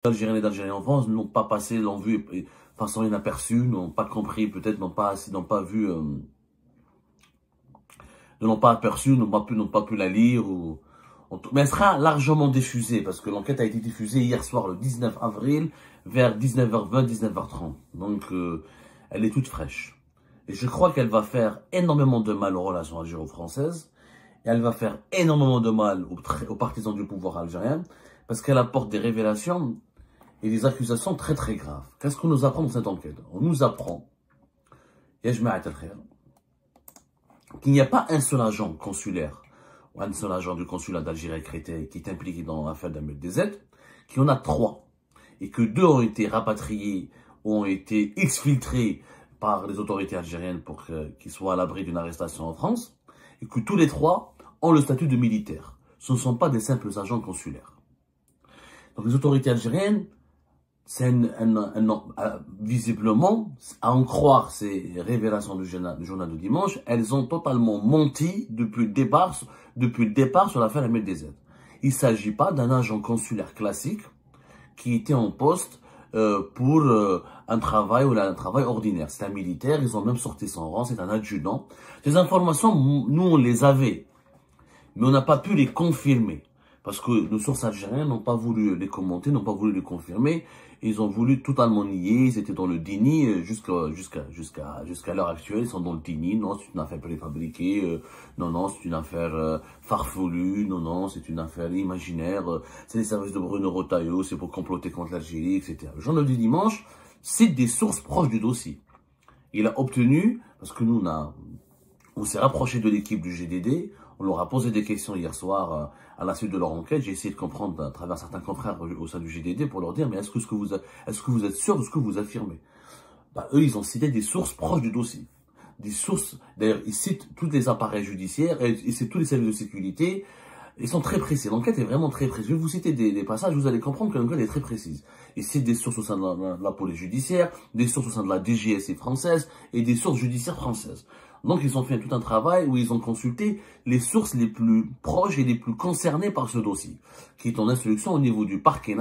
Algériens et d'Algériens en France n'ont pas passé, l'ont vu façon inaperçue, n'ont pas compris, peut-être n'ont pas vu, ne l'ont pas aperçu, n'ont pas pu la lire. Mais elle sera largement diffusée parce que l'enquête a été diffusée hier soir, le 19 avril, vers 19h20, 19h30. Donc, elle est toute fraîche. Et je crois qu'elle va faire énormément de mal aux relations algéro-françaises. Et elle va faire énormément de mal aux partisans du pouvoir algérien parce qu'elle apporte des révélations et des accusations très très graves. Qu'est-ce qu'on nous apprend dans cette enquête? On nous apprend qu'il n'y a pas un seul agent consulaire ou un seul agent du consulat d'Algérie Créteil qui est impliqué dans l'affaire d'Ahmed DZ, qu'il y en a 3 et que 2 ont été rapatriés ou ont été exfiltrés par les autorités algériennes pour qu'ils soient à l'abri d'une arrestation en France et que tous les 3 ont le statut de militaire. Ce ne sont pas des simples agents consulaires. Donc les autorités algériennes, visiblement, à en croire ces révélations du journal de dimanche, elles ont totalement menti depuis le départ sur l'affaire Ahmed DZ. Il ne s'agit pas d'un agent consulaire classique qui était en poste pour un travail ordinaire. C'est un militaire, ils ont même sorti son rang, c'est un adjudant. Ces informations, nous on les avait, mais on n'a pas pu les confirmer. Parce que nos sources algériennes n'ont pas voulu les commenter, n'ont pas voulu les confirmer. Ils ont voulu totalement nier, ils étaient dans le déni jusqu'à l'heure actuelle. Ils sont dans le déni. Non, c'est une affaire préfabriquée. Non, c'est une affaire farfelue. Non, c'est une affaire imaginaire. C'est les services de Bruno Retailleau, c'est pour comploter contre l'Algérie, etc. Le journal du dimanche cite des sources proches du dossier. Il a obtenu, parce que nous, on s'est rapproché de l'équipe du GDD, on leur a posé des questions hier soir à la suite de leur enquête. J'ai essayé de comprendre à travers certains confrères au sein du GDD pour leur dire, mais est-ce que vous êtes sûr de ce que vous affirmez? Eux, ils ont cité des sources proches du dossier. Des sources, d'ailleurs, ils citent tous les appareils judiciaires, ils citent tous les services de sécurité. Ils sont très précis. L'enquête est vraiment très précise. Je vais vous citer des passages, vous allez comprendre que l'enquête est très précise. Ils citent des sources au sein de la police judiciaire, des sources au sein de la DGSI française et des sources judiciaires françaises. Donc, ils ont fait tout un travail où ils ont consulté les sources les plus proches et les plus concernées par ce dossier, qui est en instruction au niveau du parquet national.